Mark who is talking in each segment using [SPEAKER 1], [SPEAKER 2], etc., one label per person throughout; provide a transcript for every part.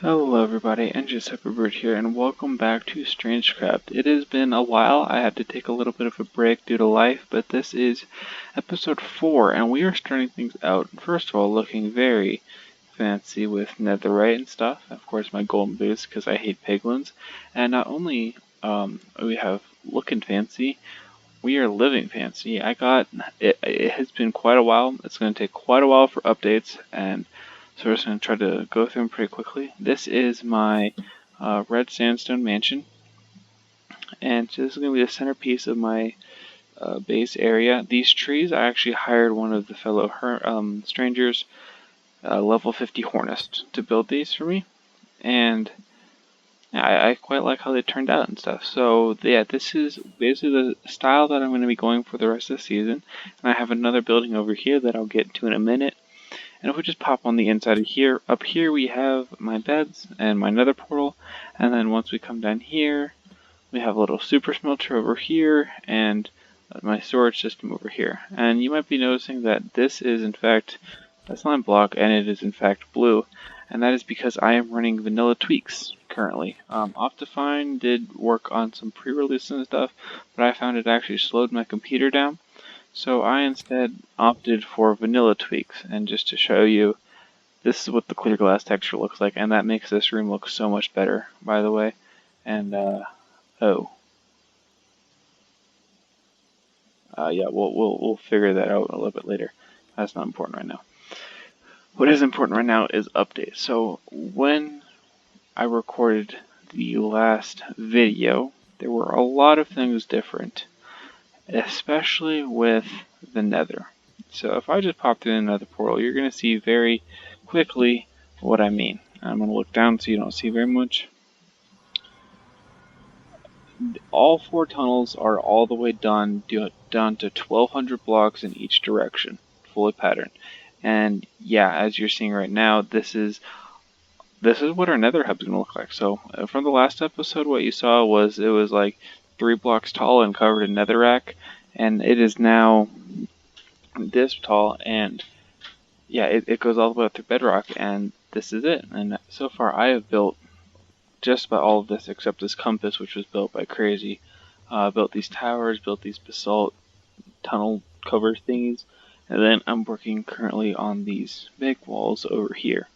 [SPEAKER 1] Hello everybody, NGSuperbird here, and welcome back to Strangecraft. It has been a while. I had to take a little bit of a break due to life, but this is episode 4, and we are starting things out, first of all, looking very fancy with netherite and stuff. Of course, my golden boots, because I hate piglins. And not only we have looking fancy, we are living fancy. It has been quite a while. It's going to take quite a while for updates, and so we're just going to try to go through them pretty quickly. This is my red sandstone mansion, and so this is going to be the centerpiece of my base area. These trees, I actually hired one of the fellow strangers, level 50 Hornist, to build these for me, and I quite like how they turned out and stuff. So yeah, this is basically the style that I'm going to be going for the rest of the season. And I have another building over here that I'll get to in a minute. And if we just pop on the inside of here, up here we have my beds and my nether portal. And then once we come down here, we have a little super smelter over here and my storage system over here. And you might be noticing that this is in fact a slime block, and it is in fact blue. And that is because I am running vanilla tweaks currently. Optifine did work on some pre-release and stuff, but I found it actually slowed my computer down. So I instead opted for vanilla tweaks, and just to show you, this is what the clear glass texture looks like, and that makes this room look so much better, by the way. And yeah, we'll figure that out a little bit later. That's not important right now. What is important right now is updates. So when I recorded the last video, there were a lot of things different, especially with the nether. So if I just pop through the nether portal, you're going to see very quickly what I mean. I'm going to look down so you don't see very much. All 4 tunnels are all the way down to 1,200 blocks in each direction, fully patterned. And yeah, as you're seeing right now, this is what our nether hub is going to look like. So from the last episode, what you saw was it was like 3 blocks tall and covered in netherrack, and it is now this tall, and yeah, it goes all the way up through bedrock, and this is it. And so far I have built just about all of this except this compass, which was built by Crazy. Built these towers, built these basalt tunnel cover thingies, and then I'm working currently on these big walls over here.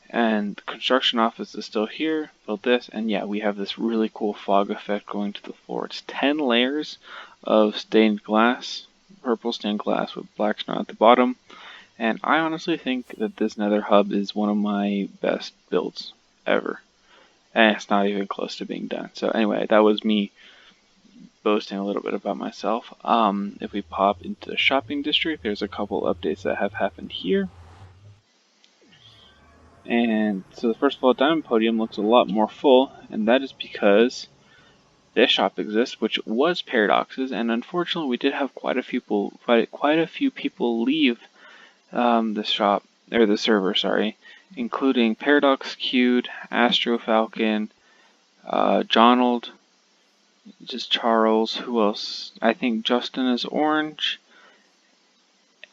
[SPEAKER 1] And the construction office is still here, built this, and yeah, we have this really cool fog effect going to the floor. It's 10 layers of stained glass, purple stained glass with black stone at the bottom, and I honestly think that this nether hub is one of my best builds ever. And it's not even close to being done. So anyway, that was me boasting a little bit about myself. If we pop into the shopping district, there's a couple updates that have happened here. And so first of all, Diamond Podium looks a lot more full, and that is because this shop exists, which was Paradox's, and unfortunately we did have quite a few people leave the shop, or the server, sorry, including Paradox Q'd, Astro Falcon, Jonald, just Charles, who else? I think Justin is Orange,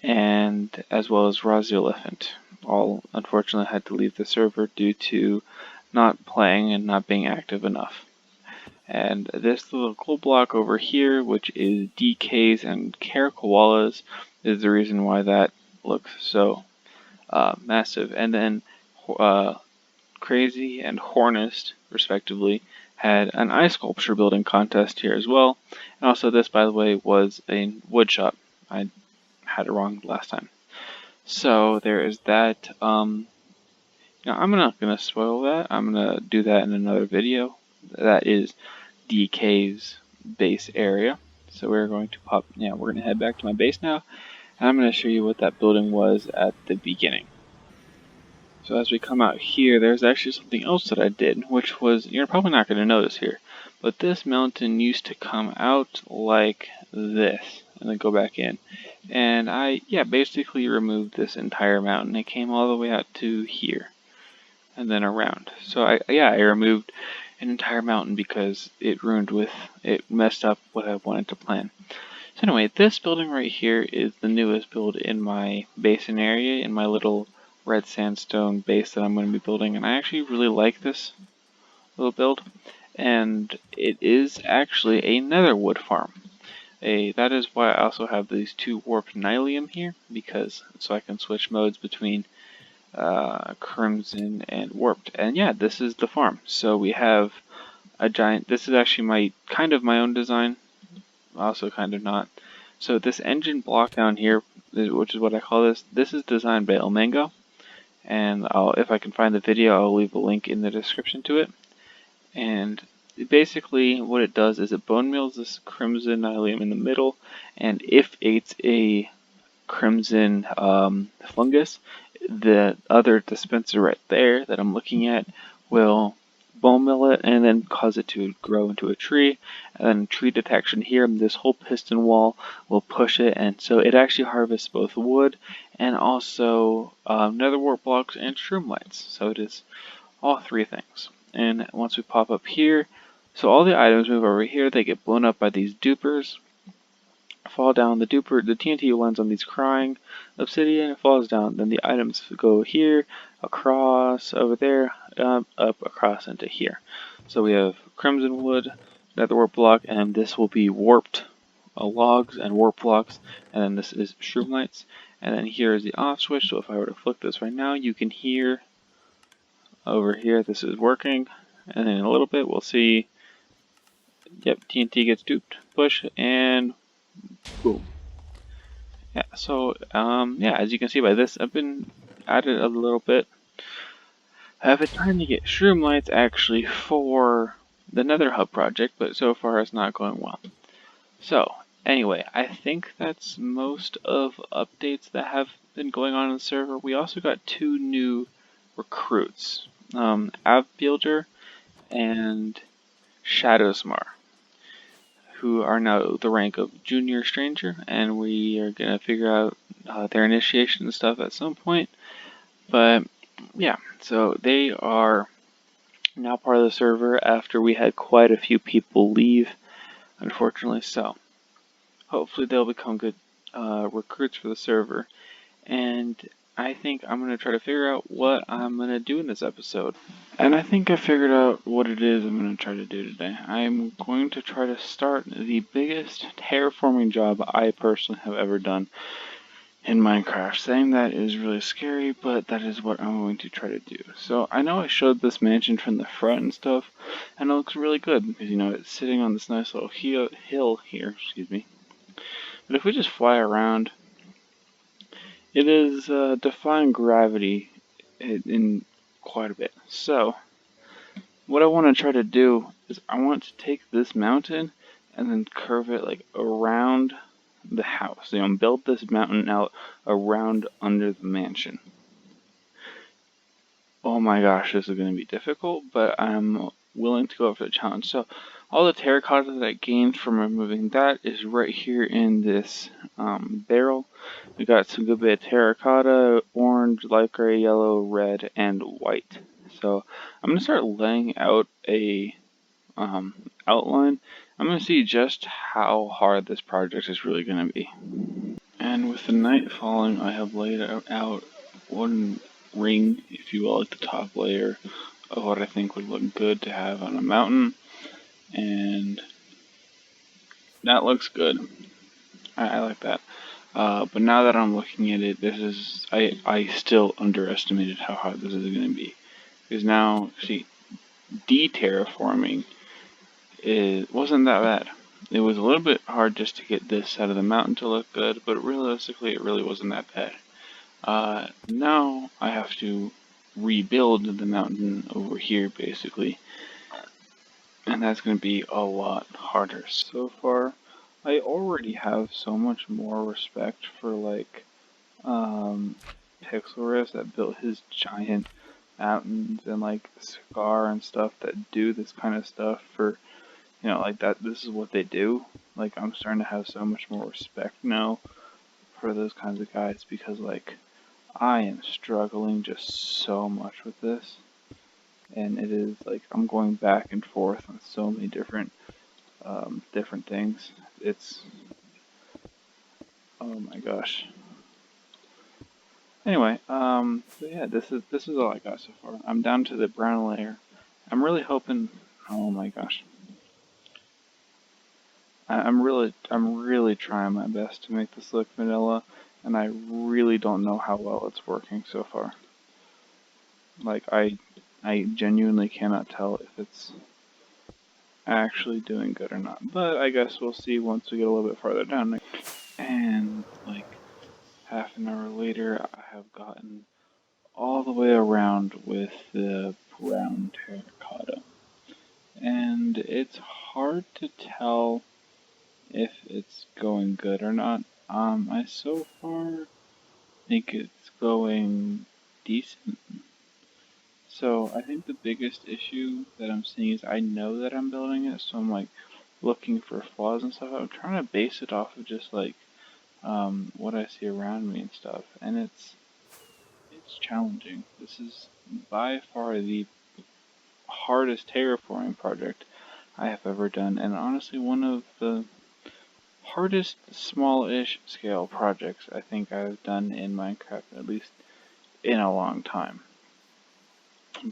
[SPEAKER 1] and as well as Rozzy Elephant. All unfortunately had to leave the server due to not playing and not being active enough. And this little gold block over here, which is DKs and Caracoalas, is the reason why that looks so massive. And then Crazy and Hornist, respectively, had an ice sculpture building contest here as well. And also this, by the way, was a wood shop. I had it wrong last time. So there is that. I'm not going to spoil that. I'm going to do that in another video. That is DK's base area. So we're going to we're going to head back to my base now. And I'm going to show you what that building was at the beginning. So as we come out here, there's actually something else that I did, which was, you're probably not going to notice here, but this mountain used to come out like this, and then go back in. And I, basically removed this entire mountain. It came all the way out to here, and then around. So I removed an entire mountain because it messed up what I wanted to plan. So anyway, this building right here is the newest build in my basin area, in my little red sandstone base that I'm going to be building, and I actually really like this little build. And it is actually a nether wood farm. That is why I also have these 2 warped nylium here, because so I can switch modes between crimson and warped. And yeah, this is the farm. So we have a giant. This is actually my own design, also kind of not. So this engine block down here, which is what I call this. This is designed by Elmango, and if I can find the video, I'll leave a link in the description to it. And basically what it does is it bone meals this crimson nylium in the middle, and if it's a crimson fungus, the other dispenser right there that I'm looking at will bone meal it and then cause it to grow into a tree, and then tree detection here, this whole piston wall will push it, and so it actually harvests both wood and also nether wart blocks and shroomlights. So it is all 3 things. And once we pop up here, so all the items move over here, they get blown up by these dupers, fall down. The TNT lands on these crying obsidian, it falls down, then the items go here, across, over there, up, across, into here. So we have crimson wood, nether wart block, and this will be warped logs and warp blocks, and then this is shroomlights. And then here is the off switch, so if I were to flick this right now, you can hear over here this is working, and then in a little bit we'll see, yep, TNT gets duped, push, and boom. Yeah, so yeah, as you can see by this, I've been at it a little bit. I've been trying to get shroomlights actually for the Nether Hub project, but so far it's not going well. So anyway, I think that's most of updates that have been going on the server. We also got 2 new recruits, Avbuilder and Shadowsmar, who are now the rank of Junior Stranger, and we are going to figure out their initiation and stuff at some point. But yeah, so they are now part of the server after we had quite a few people leave, unfortunately. So hopefully they'll become good recruits for the server. And I think I'm going to try to figure out what I'm going to do in this episode. And I think I figured out what it is I'm going to try to do today. I'm going to try to start the biggest terraforming job I personally have ever done in Minecraft. Saying that is really scary, but that is what I'm going to try to do. So I know I showed this mansion from the front and stuff, and it looks really good because, you know, it's sitting on this nice little hill here, excuse me. But if we just fly around, it is defying gravity in quite a bit. So what I want to try to do is I want to take this mountain and then curve it like around the house. You know, build this mountain out around under the mansion. Oh my gosh, this is going to be difficult, but I'm willing to go up for the challenge. So all the terracotta that I gained from removing that is right here in this barrel. We got some good bit of terracotta, orange, light gray, yellow, red, and white. So I'm going to start laying out a outline. I'm going to see just how hard this project is really going to be. And with the night falling, I have laid out one ring, if you will, at the top layer of what I think would look good to have on a mountain. And that looks good. I like that. But now that I'm looking at it, I still underestimated how hard this is going to be. Because now, see, de-terraforming wasn't that bad. It was a little bit hard just to get this side of the mountain to look good, but realistically it really wasn't that bad. Now I have to rebuild the mountain over here basically, and that's going to be a lot harder. So far, I already have so much more respect for like Pixelriff that built his giant mountains, and like Scar and stuff that do this kind of stuff for, you know, like that. This is what they do. Like, I'm starting to have so much more respect now for those kinds of guys, because like I am struggling just so much with this, and it is like I'm going back and forth on so many different things. It's, oh my gosh. Anyway, so yeah, this is all I got so far. I'm down to the brown layer. I'm really hoping. Oh my gosh, I'm really trying my best to make this look vanilla, and I really don't know how well it's working so far. Like I genuinely cannot tell if it's actually doing good or not. But I guess we'll see once we get a little bit farther down. And like half an hour later, I have gotten all the way around with the brown terracotta. And it's hard to tell if it's going good or not. I so far think it's going decent. So I think the biggest issue that I'm seeing is I know that I'm building it, so I'm like looking for flaws and stuff. I'm trying to base it off of just like what I see around me and stuff, and it's challenging. This is by far the hardest terraforming project I have ever done, and honestly one of the hardest small-ish scale projects I think I've done in Minecraft, at least in a long time.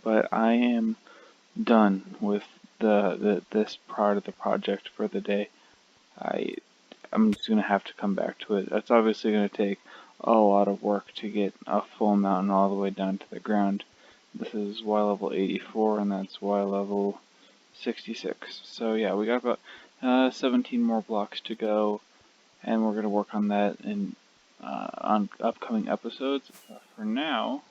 [SPEAKER 1] But I am done with this part of the project for the day. I'm just gonna have to come back to it. It's obviously gonna take a lot of work to get a full mountain all the way down to the ground. This is Y level 84 and that's Y level 66. So yeah, we got about 17 more blocks to go, and we're gonna work on that in on upcoming episodes. For now,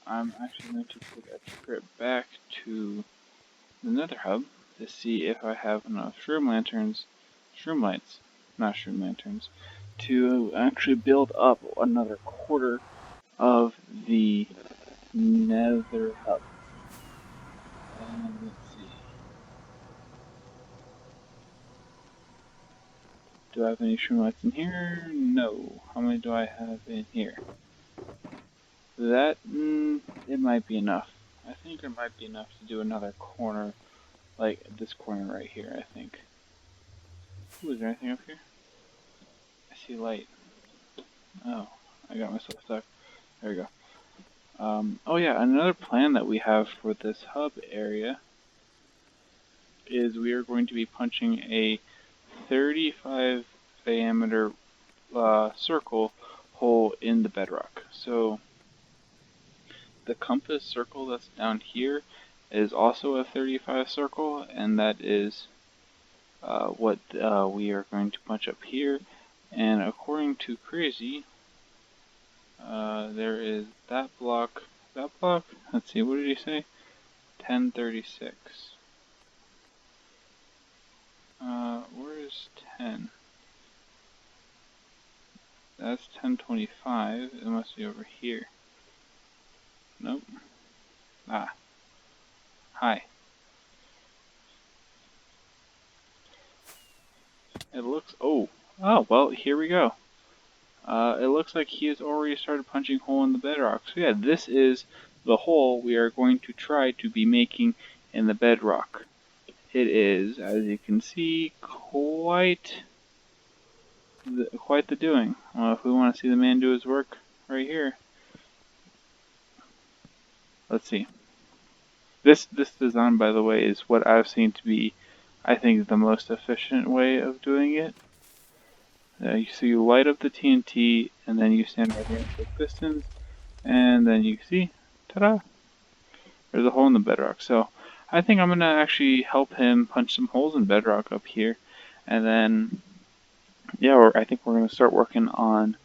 [SPEAKER 1] I'm actually going to put a trip back to the Nether Hub to see if I have enough shroom lights, not shroom lanterns, to actually build up another quarter of the Nether Hub. And let's see. Do I have any shroom lights in here? No. How many do I have in here? That, it might be enough. I think it might be enough to do another corner, like this corner right here, I think. Ooh, is there anything up here? I see light. Oh, I got myself stuck. There we go. Oh yeah, another plan that we have for this hub area is we are going to be punching a 35 diameter circle hole in the bedrock. So the compass circle that's down here is also a 35 circle, and that is what we are going to punch up here. And according to Crazy, there is that block, let's see, what did he say? 1036. Where is 10? That's 1025, it must be over here. Nope. Ah. Hi. It looks, oh, well, here we go. It looks like he has already started punching hole in the bedrock. So yeah, this is the hole we are going to try to be making in the bedrock. It is, as you can see, quite the doing. If we want to see the man do his work right here. Let's see. This design, by the way, is what I've seen to be, I think, the most efficient way of doing it. So you light up the TNT, and then you stand right here and click pistons, and then you see, ta-da! There's a hole in the bedrock. So I think I'm gonna actually help him punch some holes in bedrock up here, and then yeah, I think we're gonna start working on.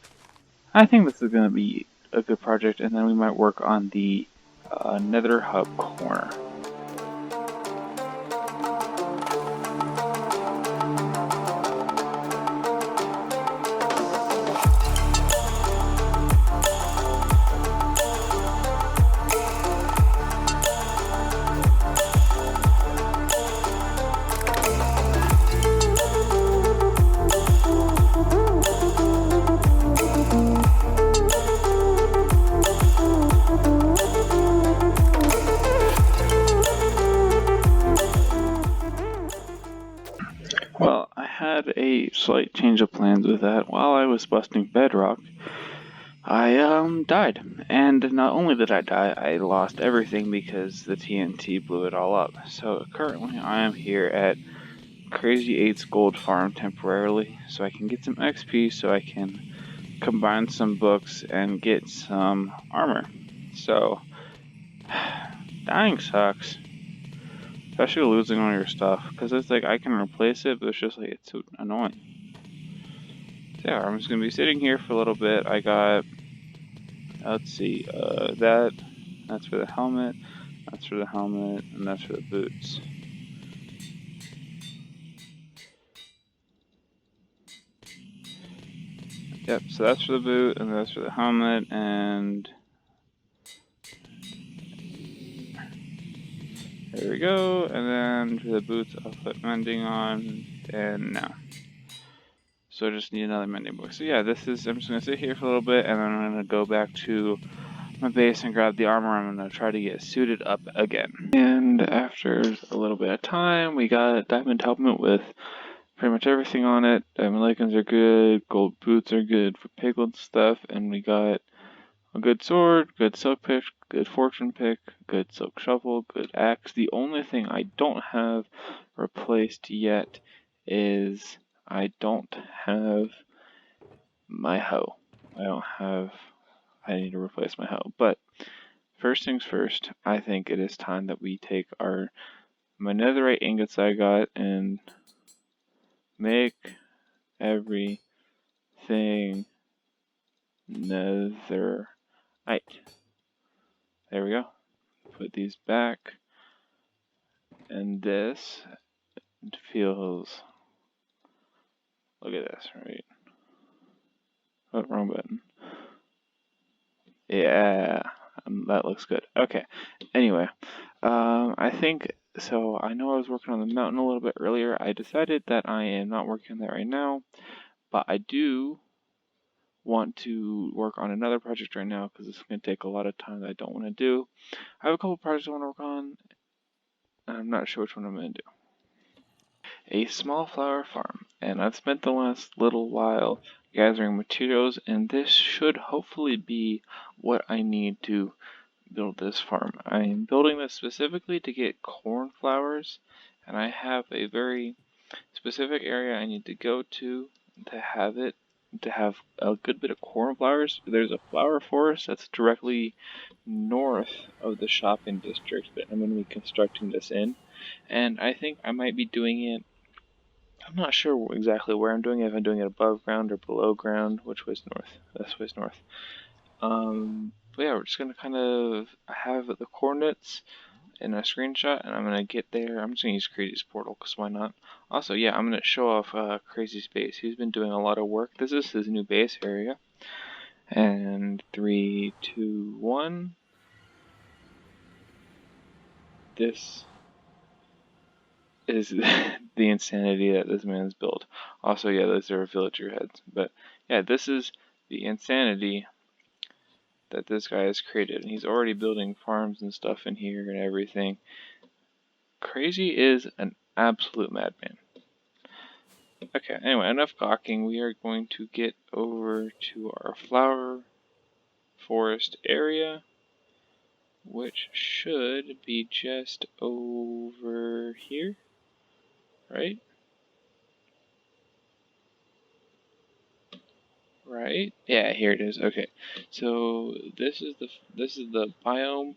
[SPEAKER 1] I think this is gonna be a good project, and then we might work on the Nether Hub corner. Well, I had a slight change of plans with that. While I was busting bedrock, I died. And not only did I die, I lost everything because the TNT blew it all up. So currently I am here at Crazy 8's gold farm temporarily, so I can get some XP so I can combine some books and get some armor. So, dying sucks. Especially losing all your stuff, because it's like I can replace it, but it's just like, it's so annoying. So yeah, I'm just going to be sitting here for a little bit. I got, let's see, that's for the helmet, that's for the helmet, and that's for the boots. Yep, so that's for the boot, and that's for the helmet, and there we go. And then for the boots, I'll put mending on, and now. So I just need another mending book. So yeah, I'm just going to sit here for a little bit, and then I'm going to go back to my base and grab the armor. I'm going to try to get suited up again. And after a little bit of time, we got a diamond helmet with pretty much everything on it. Diamond leggings are good, gold boots are good for piglet stuff, and we got a good sword, good silk pick, good fortune pick, good silk shovel, good axe. The only thing I don't have replaced yet is I don't have my hoe. I need to replace my hoe. But first things first, I think it is time that we take my netherite ingots I got and make everything netherite. There we go. Put these back. And this feels, look at this, right? Oh, wrong button. Yeah, that looks good. Okay, anyway, I think, so I know I was working on the mountain a little bit earlier. I decided that I am not working on that right now, but I do want to work on another project right now because it's going to take a lot of time that I don't want to do. I have a couple projects I want to work on, and I'm not sure which one I'm going to do. A small flower farm, and I've spent the last little while gathering materials, and this should hopefully be what I need to build this farm. I am building this specifically to get cornflowers, and I have a very specific area I need to go to have a good bit of cornflowers. There's a flower forest that's directly north of the shopping district that I'm going to be constructing this in, and I think I might be doing it, I'm not sure exactly where I'm doing it, if I'm doing it above ground or below ground. Which way's north? This way's north. But yeah, we're just gonna kind of have the coordinates in a screenshot, and I'm gonna get there. I'm just gonna use Crazy's portal, because why not? Also, yeah, I'm gonna show off Crazy's base. He's been doing a lot of work. This is his new base area. And 3, 2, 1. This is the insanity that this man's built. Also, yeah, those are villager heads. But yeah, this is the insanity that this guy has created. And he's already building farms and stuff in here and everything. Crazy is an absolute madman. Okay, anyway, enough gawking. We are going to get over to our flower forest area, which should be just over here, right? Right? Yeah, here it is. Okay, so this is the biome,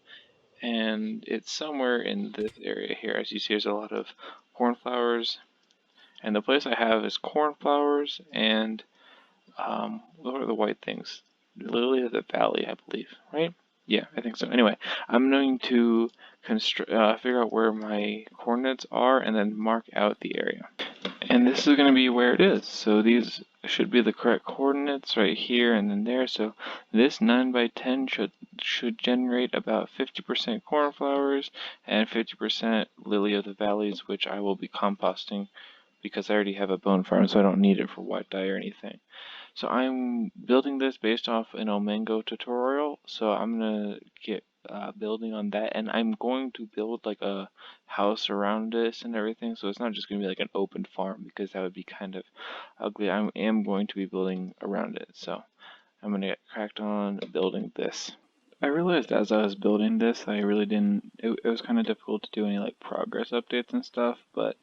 [SPEAKER 1] and it's somewhere in this area here. As you see, there's a lot of cornflowers, and the place I have is cornflowers and what are the white things? Lily of the Valley, I believe. Right? Yeah, I think so. Anyway, I'm going to figure out where my coordinates are and then mark out the area. And this is going to be where it is. So these should be the correct coordinates right here and then there. So this 9 by 10 should generate about 50% cornflowers and 50% lily of the valleys, which I will be composting because I already have a bone farm, so I don't need it for white dye or anything. So I'm building this based off an Omengo tutorial. So I'm gonna get building on that, and I'm going to build like a house around this and everything, so it's not just going to be like an open farm, because that would be kind of ugly. I am going to be building around it, so I'm gonna get cracked on building this. I realized as I was building this, I really didn't. It was kind of difficult to do any like progress updates and stuff, but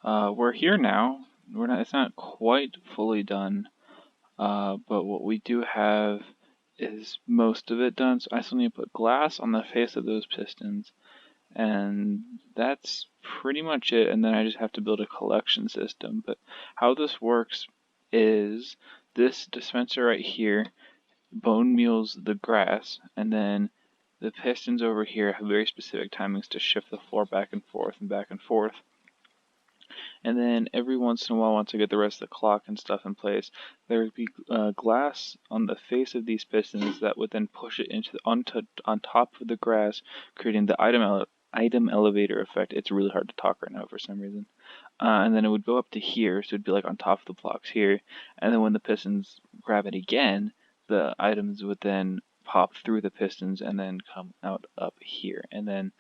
[SPEAKER 1] we're here now. We're not. It's not quite fully done, but what we do have is most of it done. So I still need to put glass on the face of those pistons, and that's pretty much it. And then I just have to build a collection system. But how this works is this dispenser right here bone meals the grass, and then the pistons over here have very specific timings to shift the floor back and forth and back and forth. And then every once in a while, once I get the rest of the clock and stuff in place, there would be glass on the face of these pistons that would then push it into on top of the grass, creating the item elevator effect. It's really hard to talk right now for some reason. And then it would go up to here, so it'd be like on top of the blocks here. And then when the pistons grab it again, the items would then pop through the pistons and then come out up here. And then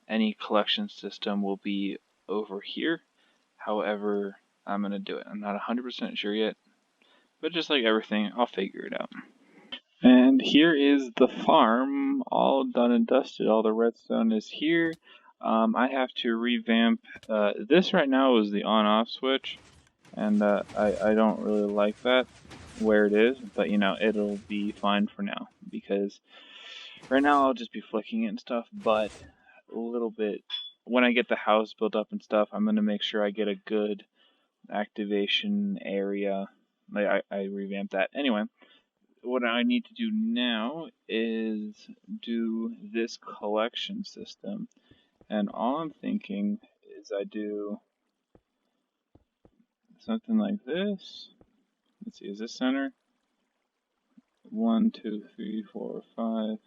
[SPEAKER 1] any collection system will be over here. However, I'm going to do it. I'm not 100% sure yet, but just like everything, I'll figure it out. And here is the farm, all done and dusted. All the redstone is here. I have to revamp. This right now is the on-off switch, and I don't really like that where it is, but you know, it'll be fine for now, because right now I'll just be flicking it and stuff, but a little bit, when I get the house built up and stuff, I'm going to make sure I get a good activation area. Like I revamp that. Anyway, what I need to do now is do this collection system, and all I'm thinking is I do something like this. Let's see, is this center? 1, 2, 3, 4, 5.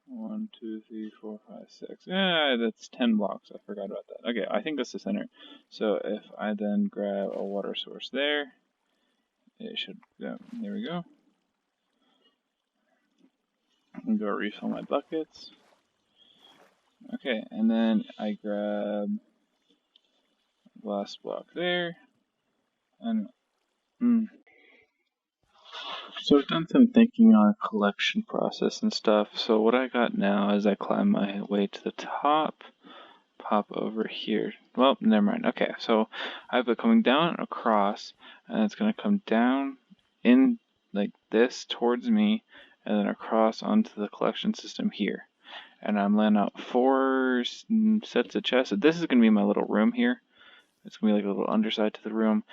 [SPEAKER 1] 1, 2, 3, 4, 5, 6. Yeah, that's 10 blocks. I forgot about that. Okay, I think that's the center. So if I then grab a water source there, it should go. There we go. I'm go refill my buckets. Okay, and then I grab a glass block there, and so I've done some thinking on collection process and stuff. So what I got now is I climb my way to the top, pop over here. Well, never mind. Okay, so I have it coming down and across, and it's gonna come down in like this towards me, and then across onto the collection system here. And I'm laying out 4 sets of chests. This is gonna be my little room here. It's going to be like a little underside to the room.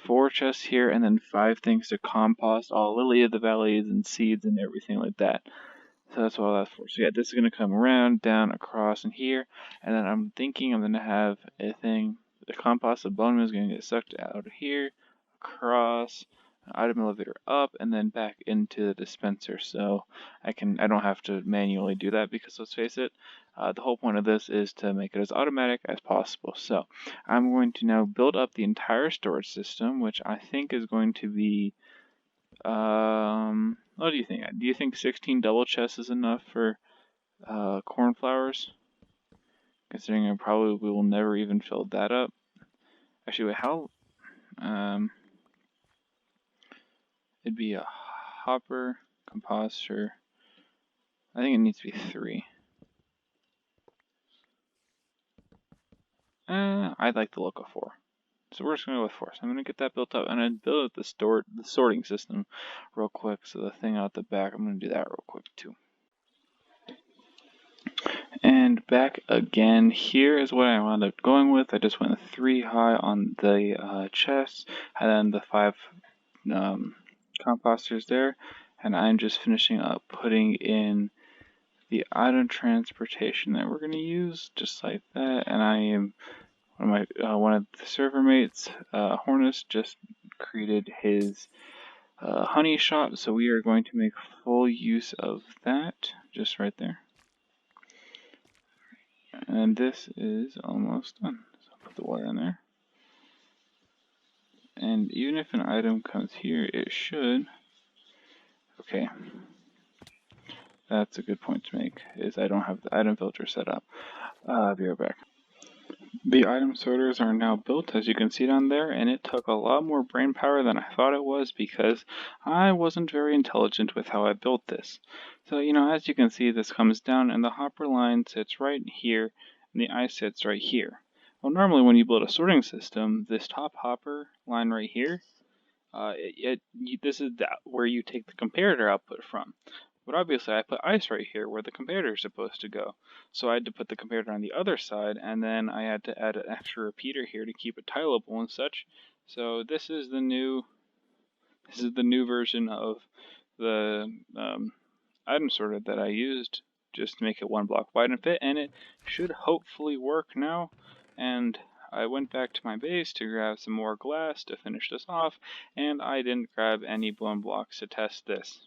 [SPEAKER 1] 4 chests here, and then 5 things to compost all lily of the valleys and seeds and everything like that. So that's all that's for. So yeah, this is going to come around, down, across, and here. And then I'm thinking I'm going to have a thing. The compost of bone meal is going to get sucked out of here, across, item elevator up, and then back into the dispenser. So I don't have to manually do that, because let's face it, the whole point of this is to make it as automatic as possible. So I'm going to now build up the entire storage system, which I think is going to be, what do you think? Do you think 16 double chests is enough for cornflowers? Considering I probably will never even fill that up. Actually, wait, how? It'd be a hopper, composter. I think it needs to be 3. I'd like the look of 4. So we're just going to go with 4. So I'm going to get that built up, and then build up the sorting system real quick. So the thing out the back, I'm going to do that real quick too. And back again, here is what I wound up going with. I just went 3 high on the chests, and then the 5 composters there, and I'm just finishing up putting in the item transportation that we're going to use, just like that. And I am one of the server mates, Hornus, just created his honey shop, so we are going to make full use of that, just right there. And this is almost done. So I'll put the water in there. And even if an item comes here, it should. Okay. That's a good point to make, is I don't have the item filter set up. I'll be right back. The item sorters are now built, as you can see down there, and it took a lot more brain power than I thought it was because I wasn't very intelligent with how I built this. So, as you can see, this comes down and the hopper line sits right here and the eye sits right here. Well, normally when you build a sorting system, this top hopper line right here, this is where you take the comparator output from. But obviously I put ice right here where the comparator is supposed to go. So I had to put the comparator on the other side, and then I had to add an extra repeater here to keep it tileable and such. So this is the new version of the item sorter that I used just to make it one block wide and fit, and it should hopefully work now. And I went back to my base to grab some more glass to finish this off, and I didn't grab any blown blocks to test this.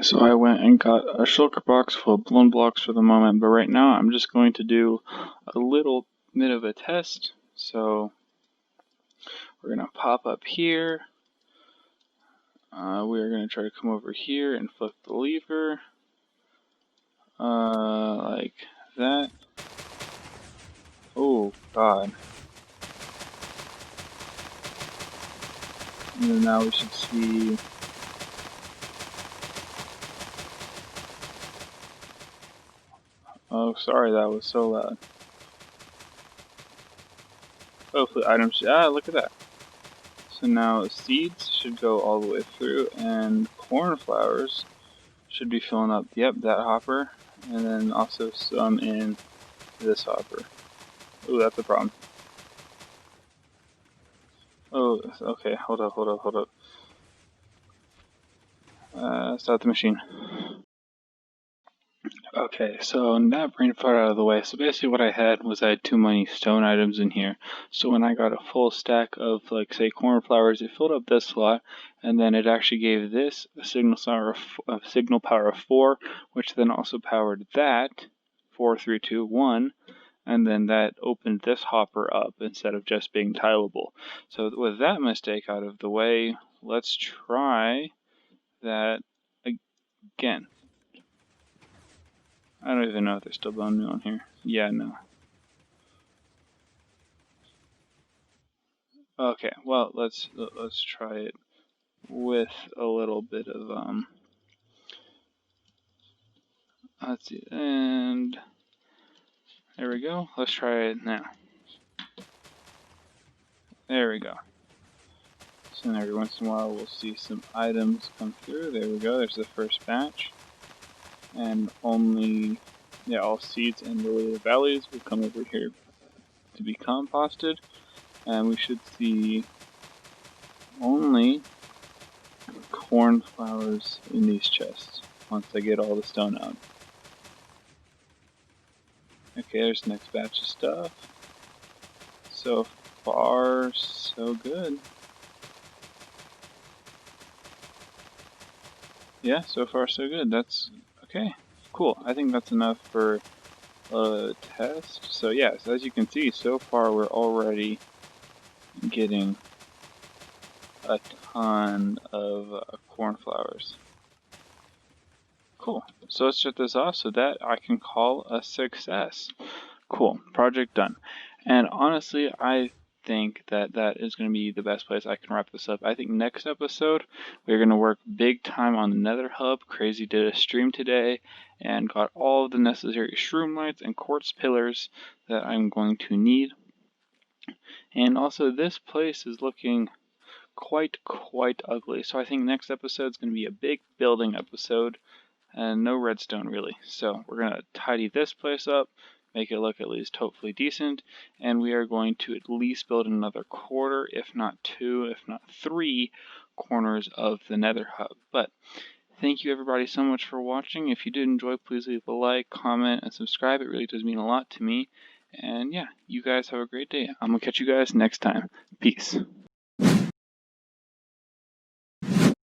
[SPEAKER 1] So I went and got a shulker box full of blown blocks for the moment, but right now I'm just going to do a little bit of a test. So we're going to pop up here. We're going to try to come over here and flip the lever. Like that. Oh, God. And then now we should see... Oh, sorry, that was so loud. Hopefully items... look at that. So now seeds should go all the way through, and cornflowers should be filling up, that hopper, and then also some in this hopper. Ooh, that's a problem. Oh, okay, hold up. Start the machine. Okay, so that brain fart out of the way. So basically what I had too many stone items in here. So when I got a full stack of, like, say, cornflowers, it filled up this slot, and then it actually gave this a signal power of 4, which then also powered that, 4, 3, 2, 1, and then that opened this hopper up instead of just being tileable. So with that mistake out of the way, let's try that again. I don't even know if they're still bone on here. Yeah, no. Okay, well, let's try it with a little bit of let's see, and there we go. Let's try it now. There we go. So every once in a while we'll see some items come through. There we go. There's the first batch, and only all seeds and related valleys will come over here to be composted, and we should see only cornflowers in these chests once I get all the stone out. Okay, there's the next batch of stuff. So far, so good. Yeah, so far so good. That's okay. Cool. I think that's enough for a test. So yeah, so as you can see, so far we're already getting a ton of cornflowers. Cool. So let's shut this off so that I can call a success. Cool. Project done. And honestly, I think that is going to be the best place I can wrap this up. I think next episode, we're going to work big time on the Nether Hub. Crazy did a stream today and got all of the necessary shroom lights and quartz pillars that I'm going to need. And also, this place is looking quite ugly. So I think next episode is going to be a big building episode and no redstone really. So we're going to tidy this place up, make it look at least hopefully decent, and we are going to at least build another quarter, if not 2, if not 3 corners of the Nether Hub. But thank you everybody so much for watching. If you did enjoy, please leave a like, comment, and subscribe. It really does mean a lot to me. And yeah, you guys have a great day. I'm going to catch you guys next time. Peace.